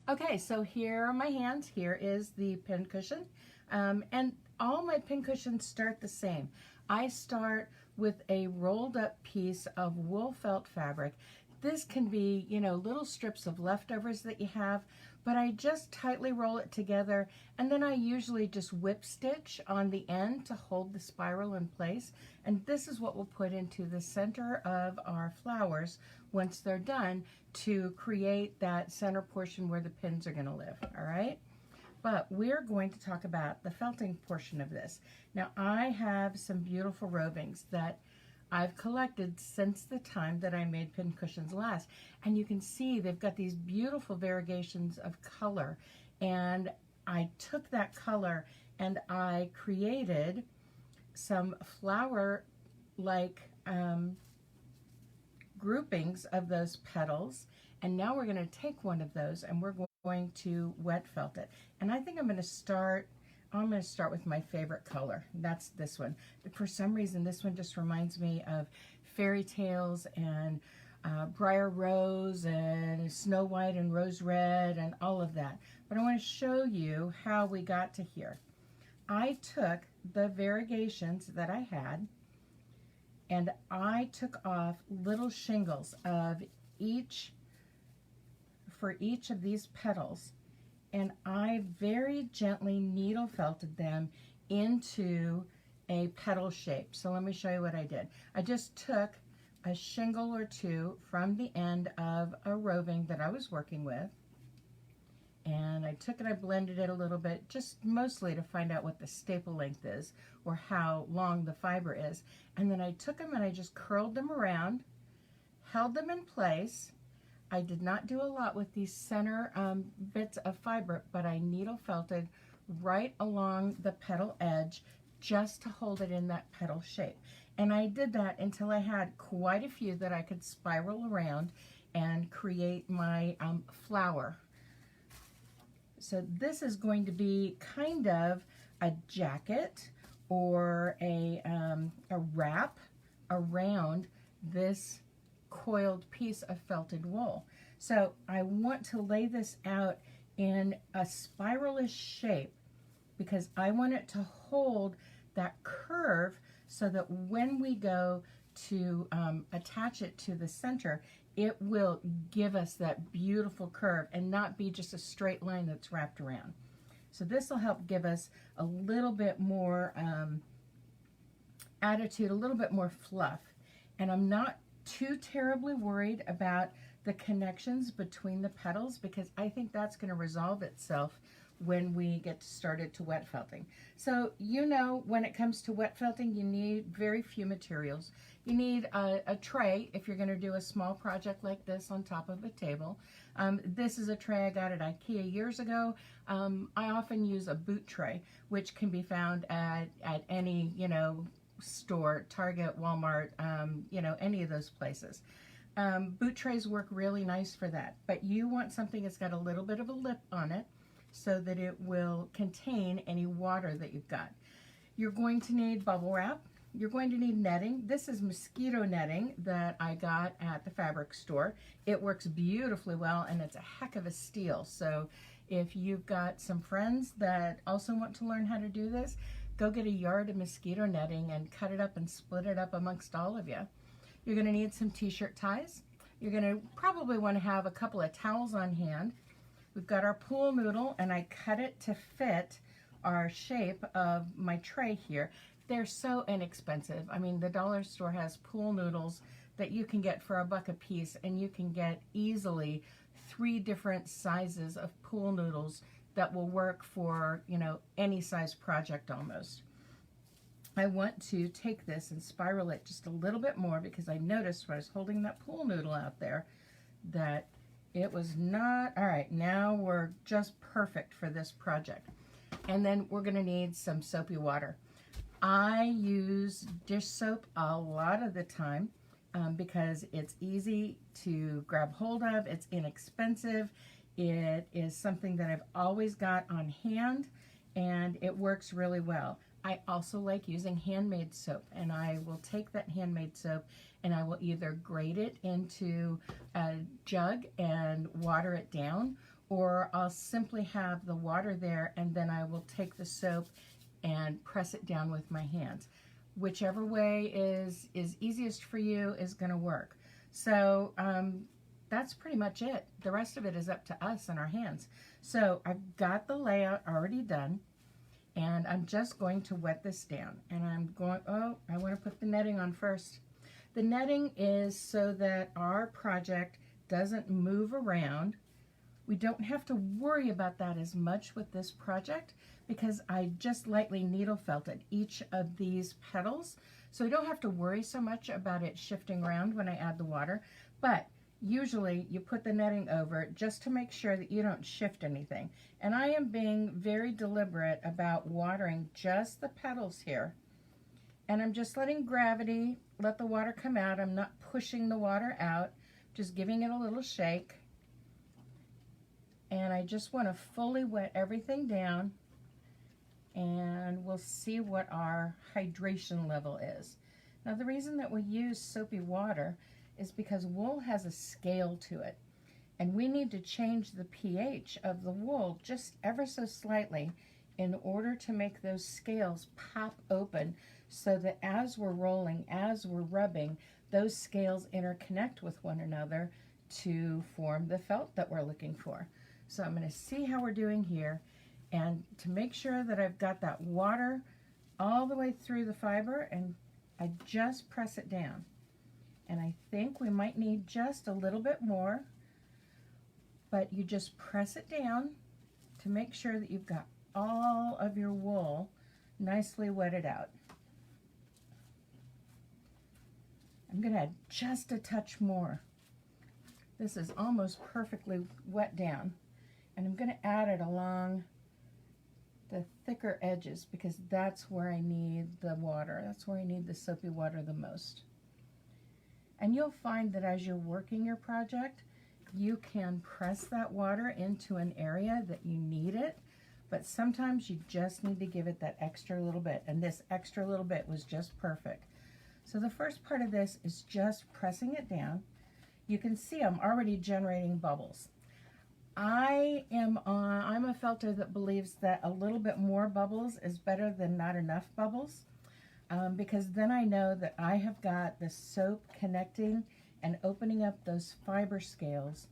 Okay, so here are my hands. Here is the pin cushion. And all my pin cushions start the same. I start with a rolled up piece of wool felt fabric. This can be, little strips of leftovers that you have, but I just tightly roll it together, and then I usually just whip stitch on the end to hold the spiral in place. And this is what we'll put into the center of our flowers once they're done, to create that center portion where the pins are going to live. All right. But we're going to talk about the felting portion of this. Now, I have some beautiful rovings that I've collected since the time that I made pin cushions last. And you can see they've got these beautiful variegations of color. And I took that color and I created some flower-like groupings of those petals. And now we're going to take one of those and we're going to wet felt it. And I think I'm going to start with my favorite color. That's this one. For some reason, this one just reminds me of fairy tales and briar rose and Snow White and rose red and all of that. But I want to show you how we got to here. I took the variegations that I had and I took off little shingles of for each of these petals, and I very gently needle felted them into a petal shape. So let me show you what I did. I just took a shingle or two from the end of a roving that I was working with, and I took it, I blended it a little bit, just mostly to find out what the staple length is or how long the fiber is. And then I took them and I just curled them around, held them in place. I did not do a lot with these center bits of fiber, but I needle felted right along the petal edge just to hold it in that petal shape. And I did that until I had quite a few that I could spiral around and create my flower. So this is going to be kind of a jacket or a wrap around this coiled piece of felted wool. So I want to lay this out in a spiralish shape because I want it to hold that curve so that when we go to attach it to the center, it will give us that beautiful curve and not be just a straight line that's wrapped around. So this will help give us a little bit more attitude, a little bit more fluff. And I'm not too terribly worried about the connections between the petals because I think that's going to resolve itself when we get started to wet felting. So when it comes to wet felting, you need very few materials. You need a tray if you're going to do a small project like this on top of a table. This is a tray I got at IKEA years ago. I often use a boot tray, which can be found at any store, Target, Walmart, any of those places. Boot trays work really nice for that, but you want something that's got a little bit of a lip on it so that it will contain any water that you've got. You're going to need bubble wrap. You're going to need netting. This is mosquito netting that I got at the fabric store. It works beautifully well and it's a heck of a steal. So if you've got some friends that also want to learn how to do this, go get a yard of mosquito netting and cut it up and split it up amongst all of you. You're going to need some t-shirt ties. You're going to probably want to have a couple of towels on hand. We've got our pool noodle and I cut it to fit our shape of my tray here. They're so inexpensive. I mean, the dollar store has pool noodles that you can get for $1 a piece, and you can get easily 3 different sizes of pool noodles that will work for, any size project almost. I want to take this and spiral it just a little bit more because I noticed when I was holding that pool noodle out there that it was not, all right, now we're just perfect for this project. And then we're gonna need some soapy water. I use dish soap a lot of the time because it's easy to grab hold of, it's inexpensive, it is something that I've always got on hand, and it works really well. I also like using handmade soap, and I will take that handmade soap and I will either grate it into a jug and water it down, or I'll simply have the water there and then I will take the soap and press it down with my hands. Whichever way is easiest for you is going to work. So that's pretty much it. The rest of it is up to us and our hands. So I've got the layout already done, and I'm just going to wet this down. And I'm going, oh, I want to put the netting on first. The netting is so that our project doesn't move around. We don't have to worry about that as much with this project because I just lightly needle felted each of these petals. So I don't have to worry so much about it shifting around when I add the water. But usually you put the netting over it just to make sure that you don't shift anything. And I am being very deliberate about watering just the petals here. And I'm just letting gravity let the water come out. I'm not pushing the water out, just giving it a little shake. And I just want to fully wet everything down, and we'll see what our hydration level is. Now the reason that we use soapy water is because wool has a scale to it, and we need to change the pH of the wool just ever so slightly in order to make those scales pop open so that as we're rolling, as we're rubbing, those scales interconnect with one another to form the felt that we're looking for. So I'm going to see how we're doing here, and to make sure that I've got that water all the way through the fiber, and I just press it down. And I think we might need just a little bit more, but you just press it down to make sure that you've got all of your wool nicely wetted out. I'm going to add just a touch more. This is almost perfectly wet down. And I'm going to add it along the thicker edges because that's where I need the water. That's where I need the soapy water the most. And you'll find that as you're working your project, you can press that water into an area that you need it, but sometimes you just need to give it that extra little bit, and this extra little bit was just perfect. So the first part of this is just pressing it down. You can see I'm already generating bubbles. I'm a felter that believes that a little bit more bubbles is better than not enough bubbles, because then I know that I have got the soap connecting and opening up those fiber scales,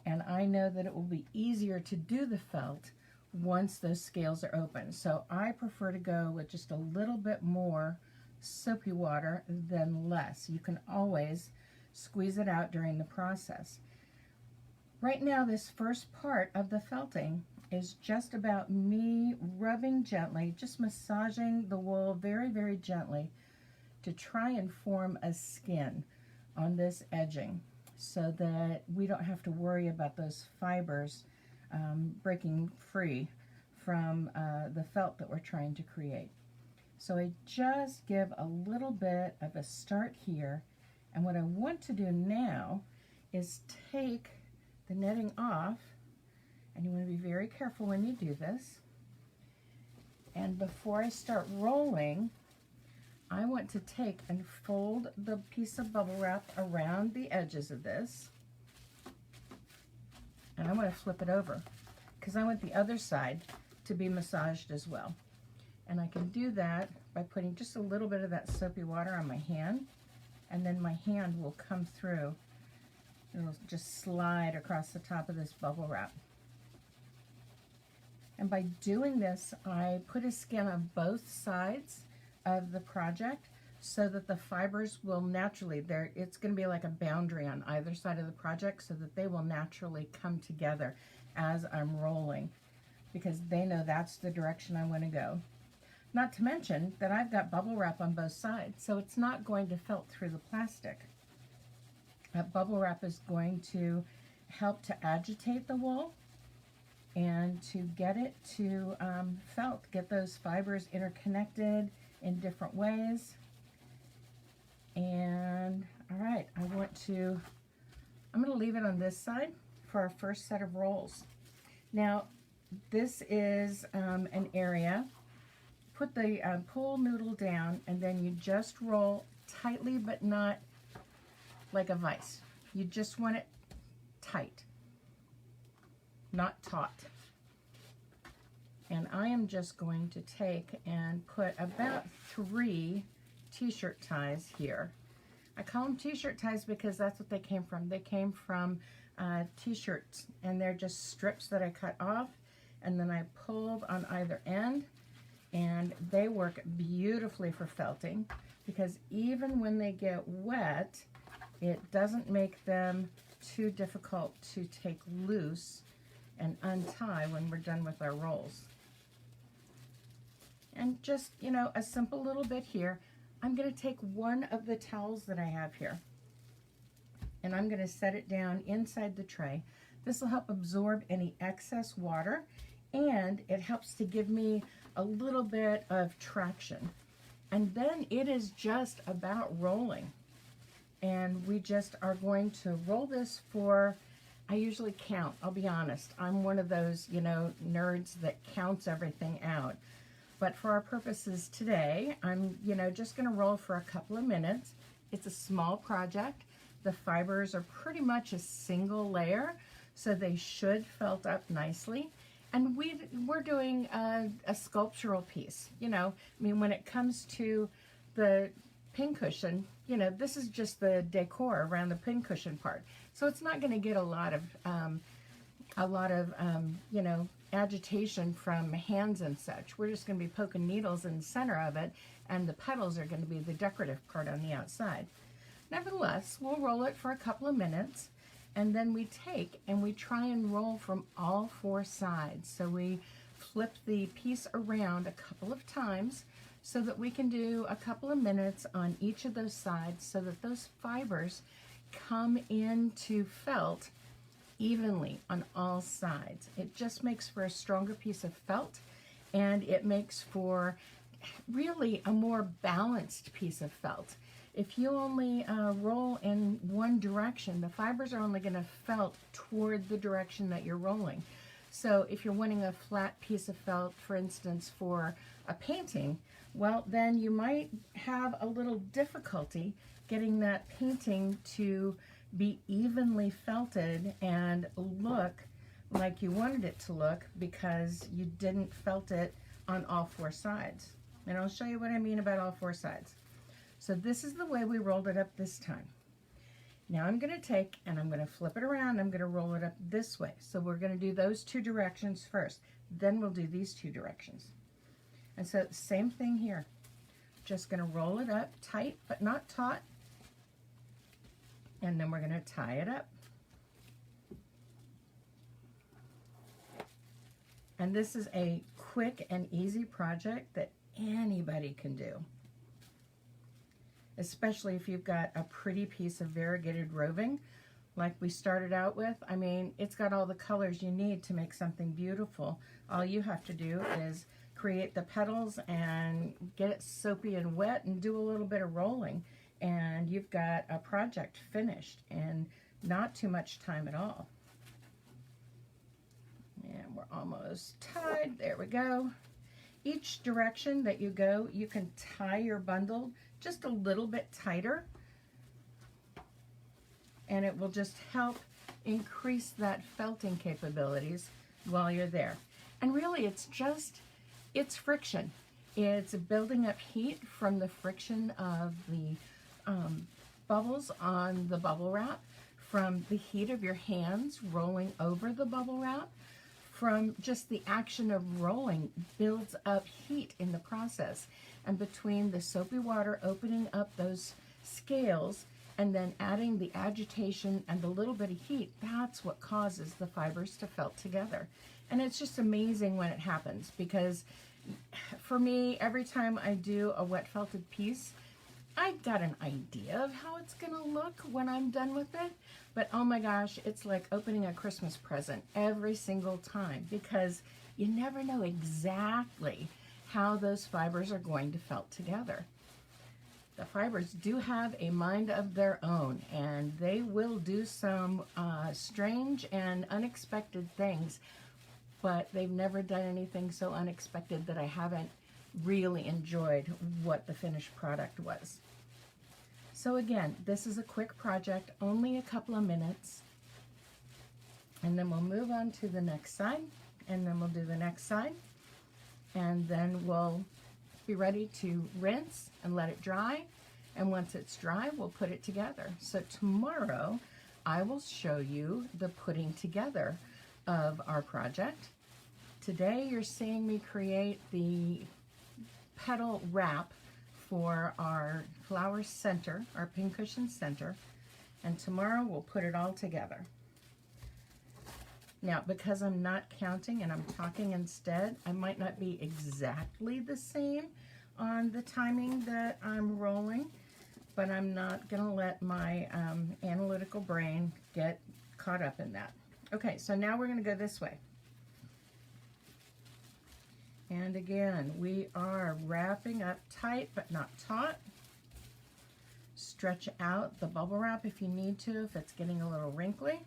and I know that it will be easier to do the felt once those scales are open. So I prefer to go with just a little bit more soapy water than less. You can always squeeze it out during the process. Right now, this first part of the felting is just about me rubbing gently, just massaging the wool very, very gently to try and form a skin on this edging so that we don't have to worry about those fibers breaking free from the felt that we're trying to create. So I just give a little bit of a start here, and what I want to do now is take the netting off, and you want to be very careful when you do this. And before I start rolling, I want to take and fold the piece of bubble wrap around the edges of this, and I want to flip it over because I want the other side to be massaged as well. And I can do that by putting just a little bit of that soapy water on my hand, and then my hand will come through. It'll just slide across the top of this bubble wrap. And by doing this, I put a skin on both sides of the project so that the fibers will naturally, it's going to be like a boundary on either side of the project so that they will naturally come together as I'm rolling, because they know that's the direction I want to go. Not to mention that I've got bubble wrap on both sides, so it's not going to felt through the plastic. That bubble wrap is going to help to agitate the wool and to get it to felt, get those fibers interconnected in different ways. And all right, I'm going to leave it on this side for our first set of rolls. Now, this is an area. Put the pool noodle down, and then you just roll tightly, but not like a vice. You just want it tight. not taut. And I am just going to take and put about 3 t-shirt ties here. I call them t-shirt ties because that's what they came from. They came from t-shirts, and they're just strips that I cut off and then I pulled on either end, and they work beautifully for felting because even when they get wet, it doesn't make them too difficult to take loose and untie when we're done with our rolls. And just, you know, a simple little bit here. I'm going to take one of the towels that I have here, and I'm going to set it down inside the tray. This will help absorb any excess water, and it helps to give me a little bit of traction. And then it is just about rolling. And we just are going to roll this for, I usually count, I'll be honest. I'm one of those, you know, nerds that counts everything out. But for our purposes today, I'm, you know, just going to roll for a couple of minutes. It's a small project. The fibers are pretty much a single layer, so they should felt up nicely. And we're doing a sculptural piece. You know, I mean, when it comes to the pincushion, you know, this is just the decor around the pincushion part. So it's not going to get a lot of you know, agitation from hands and such. We're just going to be poking needles in the center of it, and the petals are going to be the decorative part on the outside. Nevertheless, we'll roll it for a couple of minutes, and then we take and we try and roll from all 4 sides. So we flip the piece around a couple of times so that we can do a couple of minutes on each of those sides so that those fibers come into felt evenly on all sides. It just makes for a stronger piece of felt, and it makes for really a more balanced piece of felt. If you only roll in one direction, the fibers are only going to felt toward the direction that you're rolling. So if you're wanting a flat piece of felt, for instance, for a painting, well, then you might have a little difficulty getting that painting to be evenly felted and look like you wanted it to look because you didn't felt it on all 4 sides. And I'll show you what I mean about all 4 sides. So this is the way we rolled it up this time. Now I'm going to take and I'm going to flip it around. I'm going to roll it up this way. So we're going to do those 2 directions first. Then we'll do these 2 directions. And so same thing here. Just going to roll it up tight but not taut. And then we're going to tie it up. And this is a quick and easy project that anybody can do, especially if you've got a pretty piece of variegated roving like we started out with. I mean, it's got all the colors you need to make something beautiful. All you have to do is create the petals and get it soapy and wet and do a little bit of rolling, and you've got a project finished in not too much time at all. And we're almost tied. There we go. Each direction that you go, you can tie your bundle just a little bit tighter, and it will just help increase that felting capabilities while you're there. And really, it's friction. It's building up heat from the friction of the bubbles on the bubble wrap, from the heat of your hands rolling over the bubble wrap, from just the action of rolling builds up heat in the process. And between the soapy water opening up those scales and then adding the agitation and the little bit of heat, that's what causes the fibers to felt together. And it's just amazing when it happens, because for me, every time I do a wet felted piece, I've got an idea of how it's going to look when I'm done with it. But oh my gosh, it's like opening a Christmas present every single time, because you never know exactly how those fibers are going to felt together. The fibers do have a mind of their own, and they will do some strange and unexpected things, but they've never done anything so unexpected that I haven't really enjoyed what the finished product was. So again, this is a quick project, only a couple of minutes. And then we'll move on to the next side, and then we'll do the next side, and then we'll be ready to rinse and let it dry. And once it's dry, we'll put it together. So tomorrow, I will show you the putting together of our project. Today, you're seeing me create the petal wrap for our flower center, our pincushion center. And tomorrow, we'll put it all together. Now, because I'm not counting and I'm talking instead, I might not be exactly the same on the timing that I'm rolling, but I'm not going to let my analytical brain get caught up in that. Okay, so now we're going to go this way. And again, we are wrapping up tight but not taut. Stretch out the bubble wrap if you need to, if it's getting a little wrinkly.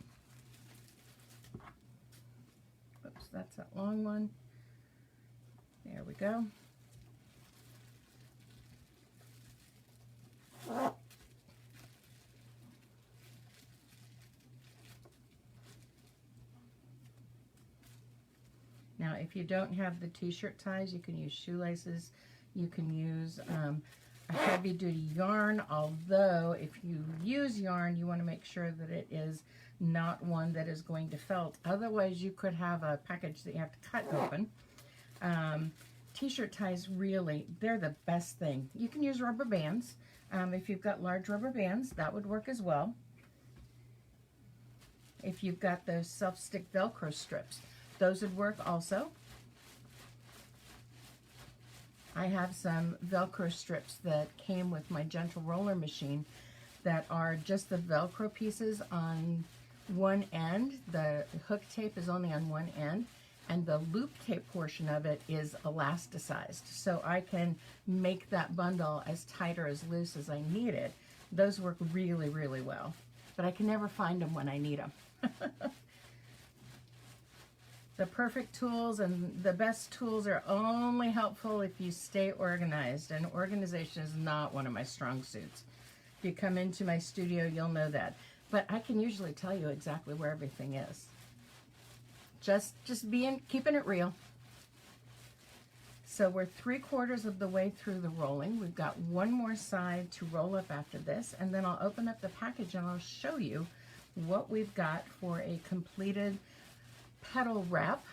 Oops, that's that long one. There we go. Now, if you don't have the t-shirt ties, you can use shoelaces. You can use a heavy-duty yarn, although if you use yarn, you want to make sure that it is not one that is going to felt. Otherwise, you could have a package that you have to cut open. T-shirt ties, really, they're the best thing. You can use rubber bands. If you've got large rubber bands, that would work as well. If you've got those self-stick Velcro strips, those would work also. I have some Velcro strips that came with my gentle roller machine that are just the Velcro pieces on one end. The hook tape is only on one end, and the loop tape portion of it is elasticized. So I can make that bundle as tight or as loose as I need it. Those work really, really well, but I can never find them when I need them. The perfect tools and the best tools are only helpful if you stay organized, and organization is not one of my strong suits. If you come into my studio, you'll know that. But I can usually tell you exactly where everything is. Just keeping it real. So we're 3/4 of the way through the rolling. We've got one more side to roll up after this, and then I'll open up the package and I'll show you what we've got for a completed petal wrap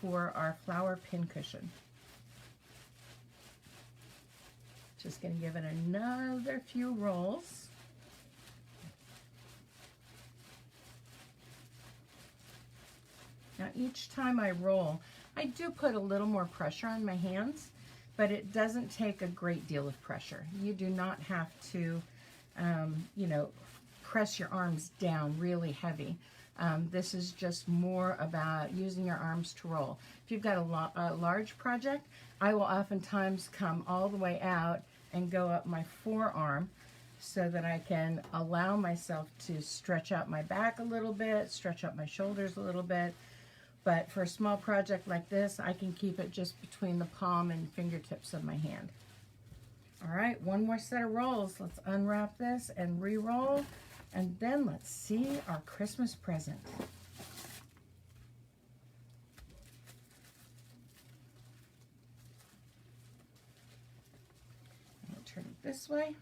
for our flower pincushion. Just going to give it another few rolls. Now each time I roll, I do put a little more pressure on my hands, but it doesn't take a great deal of pressure. You do not have to, you know, press your arms down really heavy. This is just more about using your arms to roll. If you've got a large project, I will oftentimes come all the way out and go up my forearm so that I can allow myself to stretch out my back a little bit, stretch out my shoulders a little bit. But for a small project like this, I can keep it just between the palm and fingertips of my hand. All right, one more set of rolls. Let's unwrap this and re-roll. And then let's see our Christmas present. I'll turn it this way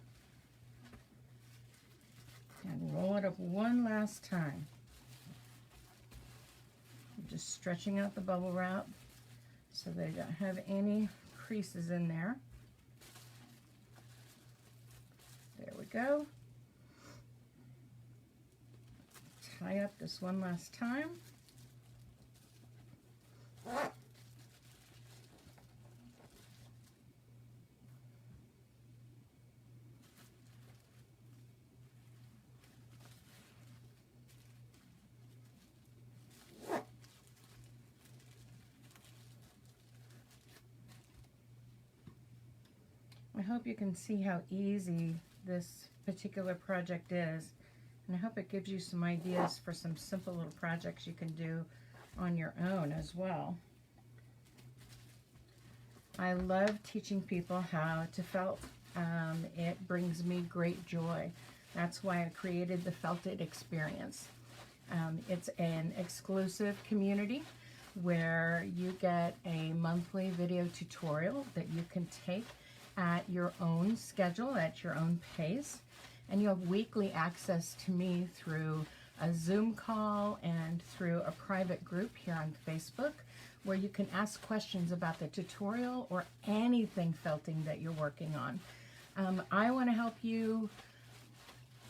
and roll it up one last time. I'm just stretching out the bubble wrap so they don't have any creases in there. There we go. Tie up this one last time. I hope you can see how easy this particular project is. And I hope it gives you some ideas for some simple little projects you can do on your own as well. I love teaching people how to felt. It brings me great joy. That's why I created the FELTit experience. It's an exclusive community where you get a monthly video tutorial that you can take at your own schedule, at your own pace, and you have weekly access to me through a Zoom call and through a private group here on Facebook where you can ask questions about the tutorial or anything felting that you're working on. I want to help you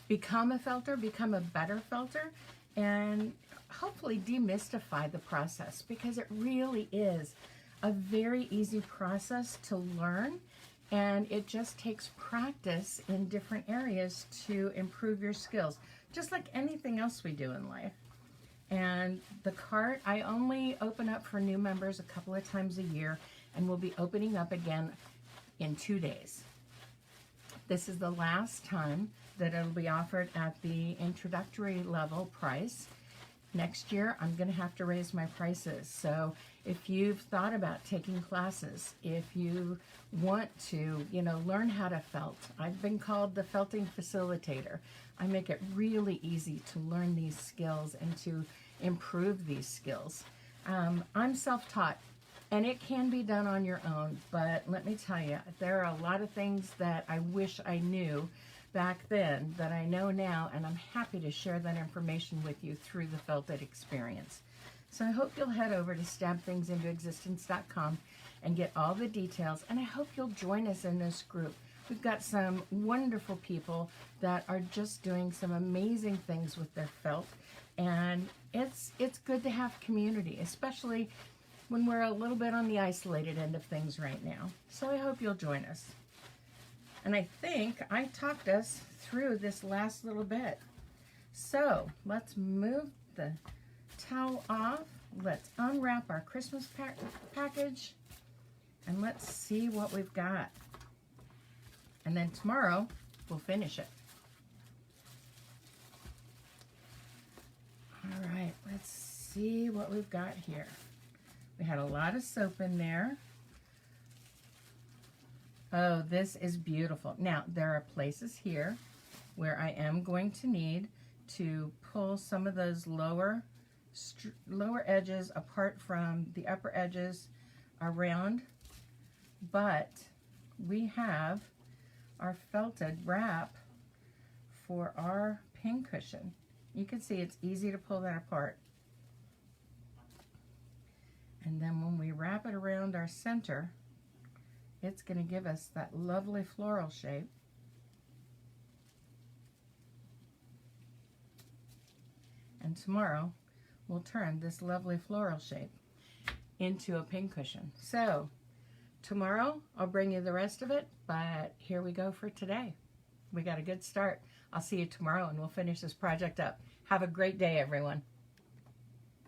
become a felter, become a better felter, and hopefully demystify the process, because it really is a very easy process to learn, and it just takes practice in different areas to improve your skills, just like anything else we do in life. And the cart, I only open up for new members a couple of times a year, and we'll be opening up again in 2 days. This is the last time that it'll be offered at the introductory level price. Next year, I'm going to have to raise my prices. So if you've thought about taking classes, if you want to, learn how to felt, I've been called the felting facilitator. I make it really easy to learn these skills and to improve these skills. I'm self-taught, and it can be done on your own, but let me tell you, there are a lot of things that I wish I knew back then that I know now, and I'm happy to share that information with you through the FELTit experience. So I hope you'll head over to stabthingsintoexistence.com and get all the details, and I hope you'll join us in this group. We've got some wonderful people that are just doing some amazing things with their felt, and it's good to have community, especially when we're a little bit on the isolated end of things right now. So I hope you'll join us. And I think I talked us through this last little bit. So let's move the towel off. Let's unwrap our Christmas package, and let's see what we've got. And then tomorrow we'll finish it. All right, let's see what we've got here. We had a lot of soap in there. Oh, this is beautiful. Now, there are places here where I am going to need to pull some of those lower edges apart from the upper edges around, but we have our felted wrap for our pincushion. You can see it's easy to pull that apart. And then when we wrap it around our center, it's going to give us that lovely floral shape. And tomorrow, we'll turn this lovely floral shape into a pincushion. So, tomorrow, I'll bring you the rest of it, but here we go for today. We got a good start. I'll see you tomorrow, and we'll finish this project up. Have a great day, everyone.